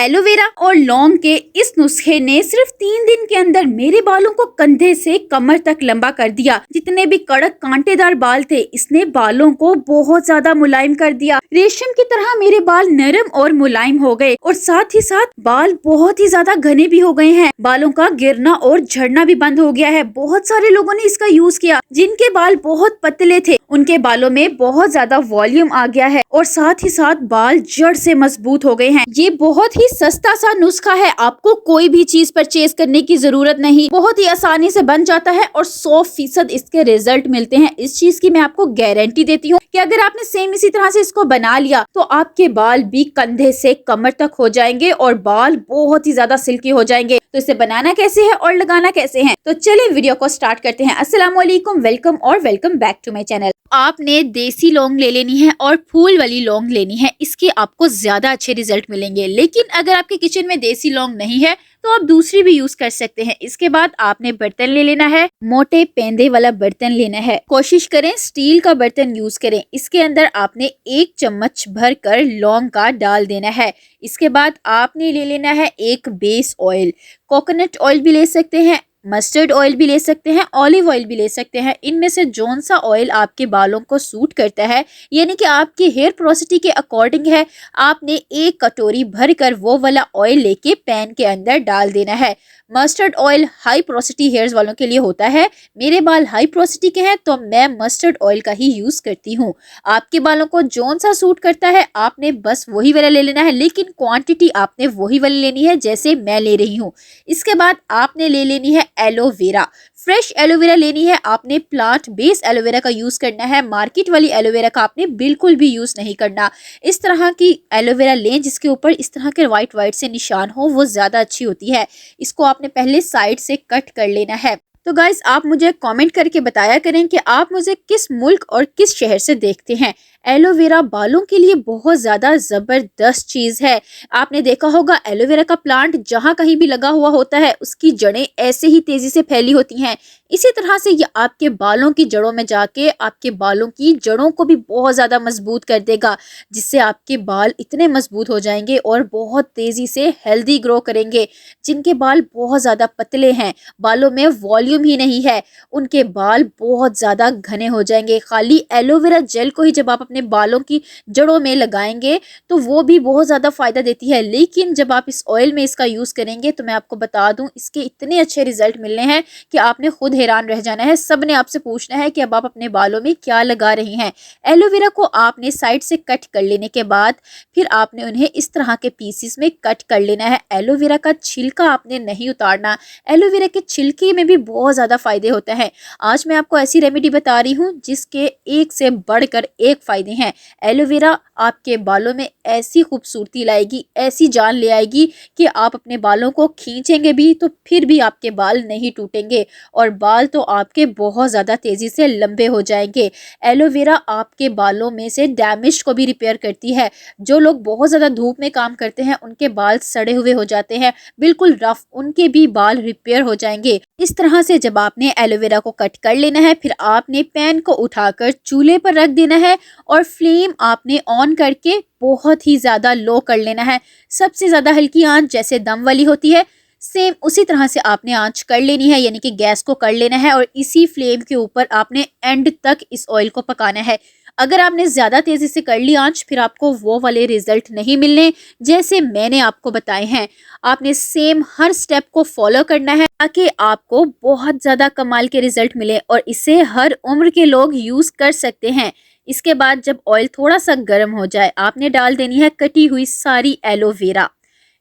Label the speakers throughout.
Speaker 1: Aloe vera और लौंग के इस नुस्खे ने सिर्फ 3 दिन के अंदर मेरे बालों को कंधे से कमर तक लंबा कर दिया। जितने भी कड़क कांटेदार बाल थे, इसने बालों को बहुत ज्यादा मुलायम कर दिया। रेशम की तरह मेरे बाल नरम और मुलायम हो गए और साथ ही साथ बाल बहुत ही ज्यादा घने भी हो गए हैं। बालों का गिरना और झड़ना भी बंद हो गया है। बहुत सारे लोगों ने इसका यूज किया। जिनके बाल बहुत पतले थे, उनके बालों में बहुत ज्यादा वॉल्यूम आ गया है और साथ ही साथ बाल जड़ से मजबूत हो गए हैं। ये बहुत ही सस्ता सा नुस्खा है। आपको कोई भी चीज परचेज करने की जरूरत नहीं, बहुत ही आसानी से बन जाता है और 100% इसके रिजल्ट मिलते हैं। इस चीज की मैं आपको गारंटी देती हूँ कि अगर आपने सेम इसी तरह से इसको बना लिया तो आपके बाल भी कंधे से कमर तक हो जाएंगे और बाल बहुत ही ज्यादा सिल्की हो जाएंगे। तो इसे बनाना कैसे है और लगाना कैसे है, तो चलिए वीडियो को स्टार्ट करते हैं। अस्सलाम वालेकुम, वेलकम और welcome back to my channel. आपने देसी लौंग ले लेनी है और फूल वाली लौंग लेनी है। इसके आपको ज्यादा अच्छे रिजल्ट मिलेंगे। लेकिन अगर आपके किचन में देसी लौंग नहीं है तो आप दूसरी भी यूज कर सकते हैं। इसके बाद आपने बर्तन ले लेना है, मोटे पेंदे वाला बर्तन लेना है। कोशिश करें स्टील का बर्तन यूज करें। इसके अंदर आपने 1 चम्मच भर कर लौंग का डाल देना है। इसके बाद आपने ले लेना है एक बेस ऑयल। कोकोनट ऑयल भी ले सकते हैं, मस्टर्ड ऑयल भी ले सकते हैं, ऑलिव ऑयल भी ले सकते हैं। इनमें से जौन सा ऑयल आपके बालों को सूट करता है, यानी कि आपके हेयर पोरोसिटी के अकॉर्डिंग है, आपने 1 कटोरी भर कर वो वाला ऑयल लेके पैन के अंदर डाल देना है। Mustard oil high porosity hairs वालों के लिए होता है। मेरे बाल हाई पोरोसिटी के हैं तो मैं मस्टर्ड ऑयल का ही यूज करती हूँ। आपके बालों को जौन सा सूट करता है आपने बस वही वाला ले लेना है, लेकिन क्वांटिटी आपने वही वाली लेनी है जैसे मैं ले रही हूँ। इसके बाद आपने ले लेनी है एलोवेरा। फ्रेश एलोवेरा लेनी है आपने, प्लांट बेस एलोवेरा का यूज करना है। मार्केट वाली एलोवेरा का आपने बिल्कुल भी यूज नहीं करना। इस तरह की एलोवेरा लें जिसके ऊपर इस तरह के व्हाइट व्हाइट से निशान हो, वो ज्यादा अच्छी होती है। इसको आपने पहले साइड से कट कर लेना है। तो गाइस, आप मुझे कमेंट करके बताया करें कि आप मुझे किस मुल्क और किस शहर से देखते हैं। एलोवेरा बालों के लिए बहुत ज़्यादा ज़बरदस्त चीज़ है। आपने देखा होगा एलोवेरा का प्लांट जहाँ कहीं भी लगा हुआ होता है उसकी जड़ें ऐसे ही तेज़ी से फैली होती हैं। इसी तरह से ये आपके बालों की जड़ों में जाके आपके बालों की जड़ों को भी बहुत ज़्यादा मजबूत कर देगा, जिससे आपके बाल इतने मजबूत हो जाएंगे और बहुत तेज़ी से हेल्दी ग्रो करेंगे। जिनके बाल बहुत ज़्यादा पतले हैं, बालों में वॉल्यूम ही नहीं है, उनके बाल बहुत ज़्यादा घने हो जाएंगे। खाली एलोवेरा जेल को ही जब आप अपने बालों की जड़ों में लगाएंगे तो वो भी बहुत ज़्यादा फ़ायदा देती है। लेकिन जब आप इस ऑयल में इसका यूज़ करेंगे तो मैं आपको बता दूं, इसके इतने अच्छे रिजल्ट मिलने हैं कि आपने खुद हैरान रह जाना है। सब ने आपसे पूछना है कि अब आप अपने बालों में क्या लगा रही हैं। एलोवेरा को आपने साइड से कट कर लेने के बाद फिर आपने उन्हें इस तरह के पीसीस में कट कर लेना है। एलोवेरा का छिलका आपने नहीं उतारना। एलोवेरा के छिलके में भी बहुत ज़्यादा फ़ायदे होते हैं। आज मैं आपको ऐसी रेमेडी बता रही हूँ जिसके एक से बढ़कर एक फ़ायदे हैं। एलोवेरा आपके बालों में ऐसी खूबसूरती लाएगी, ऐसी जान ले आएगी कि आप अपने बालों को खींचेंगे भी तो फिर भी आपके बाल नहीं टूटेंगे और बाल तो आपके बहुत ज़्यादा तेज़ी से लंबे हो जाएंगे। एलोवेरा आपके बालों में से डैमेज को भी रिपेयर करती है। जो लोग बहुत ज़्यादा धूप में काम करते हैं उनके बाल सड़े हुए हो जाते हैं, बिल्कुल रफ, उनके भी बाल रिपेयर हो जाएंगे। इस तरह से जब आपने एलोवेरा को कट कर लेना है, फिर आपने पैन को उठाकर चूल्हे पर रख देना है और फ्लेम आपने ऑन करके बहुत ही ज़्यादा लो कर लेना है। सबसे ज़्यादा हल्की आंच जैसे दम वाली होती है, सेम उसी तरह से आपने आंच कर लेनी है, यानी कि गैस को कर लेना है और इसी फ्लेम के ऊपर आपने एंड तक इस ऑयल को पकाना है। अगर आपने ज़्यादा तेज़ी से कर ली आंच, फिर आपको वो वाले रिजल्ट नहीं मिलने जैसे मैंने आपको बताए हैं। आपने सेम हर स्टेप को फॉलो करना है ताकि आपको बहुत ज़्यादा कमाल के रिजल्ट मिले और इसे हर उम्र के लोग यूज़ कर सकते हैं। इसके बाद जब ऑयल थोड़ा सा गर्म हो जाए, आपने डाल देनी है कटी हुई सारी एलोवेरा।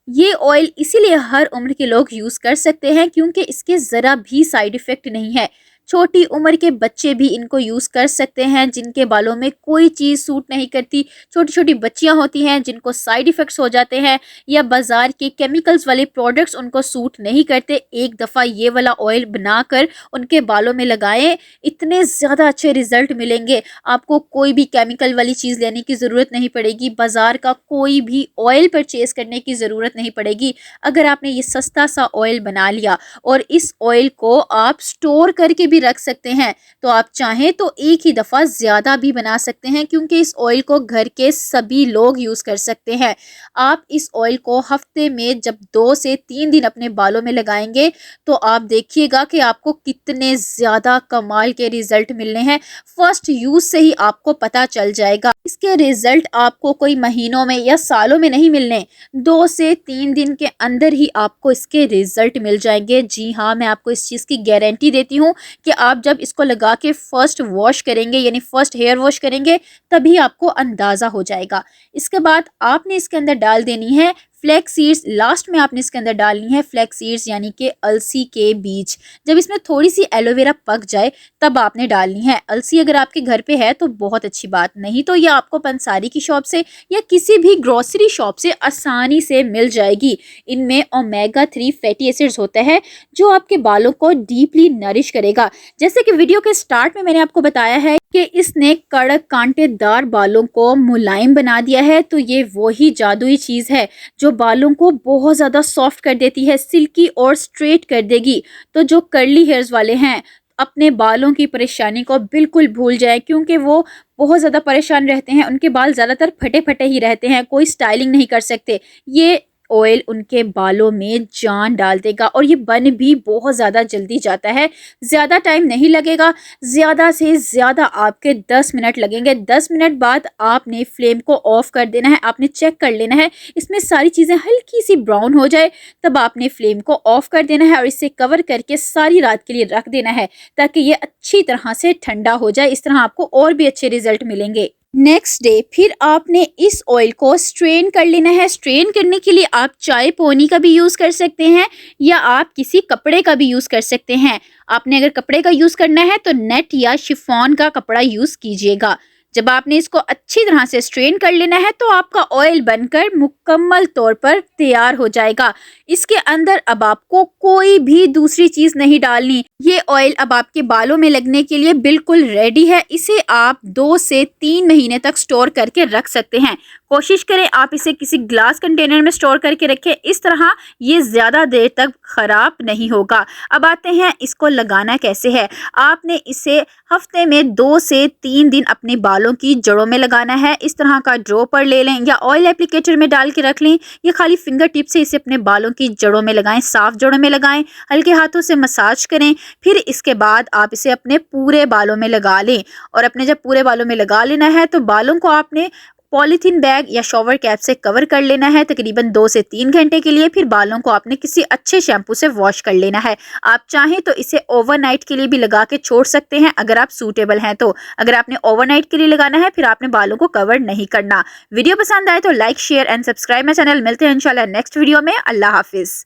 Speaker 1: ये ऑयल इसीलिए हर उम्र के लोग यूज़ कर सकते हैं क्योंकि इसके ज़रा भी साइड इफ़ेक्ट नहीं है। छोटी उम्र के बच्चे भी इनको यूज़ कर सकते हैं जिनके बालों में कोई चीज़ सूट नहीं करती। छोटी छोटी बच्चियां होती हैं जिनको साइड इफ़ेक्ट्स हो जाते हैं या बाज़ार के केमिकल्स वाले प्रोडक्ट्स उनको सूट नहीं करते। एक दफ़ा ये वाला ऑयल बनाकर उनके बालों में लगाएं, इतने ज़्यादा अच्छे रिज़ल्ट मिलेंगे। आपको कोई भी केमिकल वाली चीज़ लेने की ज़रूरत नहीं पड़ेगी, बाज़ार का कोई भी ऑयल परचेज़ करने की ज़रूरत नहीं पड़ेगी। अगर आपने ये सस्ता सा ऑयल बना लिया और इस ऑयल को आप स्टोर करके भी रख सकते हैं। तो आप चाहें तो एक ही दफ़ा ज़्यादा भी बना सकते हैं, क्योंकि इस ऑयल को घर के सभी लोग यूज़ कर सकते हैं। आप इस ऑयल को हफ्ते में जब 2 से 3 दिन अपने बालों में लगाएंगे तो आप देखिएगा कि आपको कितने ज़्यादा कमाल के रिजल्ट मिलने हैं। फर्स्ट यूज़ से ही आपको पता चल जाएगा। इसके रिजल्ट आपको कोई महीनों में या सालों में नहीं मिलने, 2 से 3 दिन के अंदर ही आपको इसके रिजल्ट मिल जाएंगे। जी हाँ, मैं आपको इस चीज़ की गारंटी देती हूँ कि आप जब इसको लगा के फर्स्ट वॉश करेंगे, यानी फर्स्ट हेयर वॉश करेंगे, तभी आपको अंदाज़ा हो जाएगा। इसके बाद आपने इसके अंदर डाल देनी है फ्लैक्स सीड्स। लास्ट में आपने इसके अंदर डालनी है फ्लैक्स सीड्स, यानी कि अलसी के बीज। जब इसमें थोड़ी सी एलोवेरा पक जाए तब आपने डालनी है। अलसी अगर आपके घर पे है तो बहुत अच्छी बात, नहीं तो ये आपको पंसारी की शॉप से या किसी भी ग्रोसरी शॉप से आसानी से मिल जाएगी। इनमें ओमेगा 3 फैटी एसिड्स होते हैं जो आपके बालों को डीपली नरिश करेगा। जैसे कि वीडियो के स्टार्ट में मैंने आपको बताया है कि इसने कड़क कांटेदार बालों को मुलायम बना दिया है, तो ये वही जादुई चीज़ है जो बालों को बहुत ज़्यादा सॉफ्ट कर देती है, सिल्की और स्ट्रेट कर देगी। तो जो कर्ली हेयर्स वाले हैं, अपने बालों की परेशानी को बिल्कुल भूल जाए, क्योंकि वो बहुत ज़्यादा परेशान रहते हैं। उनके बाल ज़्यादातर फटे फटे ही रहते हैं, कोई स्टाइलिंग नहीं कर सकते। ये ऑयल उनके बालों में जान डाल देगा और ये बन भी बहुत ज़्यादा जल्दी जाता है। ज़्यादा टाइम नहीं लगेगा, ज़्यादा से ज़्यादा आपके 10 मिनट लगेंगे। 10 मिनट बाद आपने फ्लेम को ऑफ कर देना है। आपने चेक कर लेना है इसमें सारी चीज़ें हल्की सी ब्राउन हो जाए, तब आपने फ्लेम को ऑफ कर देना है और इसे कवर करके सारी रात के लिए रख देना है, ताकि ये अच्छी तरह से ठंडा हो जाए। इस तरह आपको और भी अच्छे रिजल्ट मिलेंगे। नेक्स्ट डे फिर आपने इस ऑयल को स्ट्रेन कर लेना है। स्ट्रेन करने के लिए आप चाय पोनी का भी यूज़ कर सकते हैं या आप किसी कपड़े का भी यूज़ कर सकते हैं। आपने अगर कपड़े का यूज़ करना है तो नेट या शिफॉन का कपड़ा यूज़ कीजिएगा। जब आपने इसको अच्छी तरह से स्ट्रेन कर लेना है तो आपका ऑयल बनकर मुकम्मल तौर पर तैयार हो जाएगा। इसके अंदर अब आपको कोई भी दूसरी चीज़ नहीं डालनी। ये ऑयल अब आपके बालों में लगने के लिए बिल्कुल रेडी है। इसे आप 2 से 3 महीने तक स्टोर करके रख सकते हैं। कोशिश करें आप इसे किसी ग्लास कंटेनर में स्टोर करके रखें, इस तरह ये ज़्यादा देर तक ख़राब नहीं होगा। अब आते हैं इसको लगाना कैसे है। आपने इसे हफ्ते में 2 से 3 दिन अपने बालों की जड़ों में लगाना है। इस तरह का ड्रॉपर ले लें या ऑयल एप्लीकेटर में डाल के रख लें, या खाली फिंगर टिप से इसे अपने बालों की जड़ों में लगाएं, साफ जड़ों में लगाएं, हल्के हाथों से मसाज करें। फिर इसके बाद आप इसे अपने पूरे बालों में लगा लें, और अपने जब पूरे बालों में लगा लेना है तो बालों को आपने पॉलीथीन बैग या शॉवर कैप से कवर कर लेना है तकरीबन 2 से 3 घंटे के लिए। फिर बालों को आपने किसी अच्छे शैम्पू से वॉश कर लेना है। आप चाहें तो इसे ओवरनाइट के लिए भी लगा के छोड़ सकते हैं अगर आप सूटेबल हैं तो। अगर आपने ओवरनाइट के लिए लगाना है फिर आपने बालों को कवर नहीं करना। वीडियो पसंद आए तो like, share and subscribe my channel. मिलते हैं इंशाल्लाह नेक्स्ट वीडियो में। अल्लाह हाफिज़।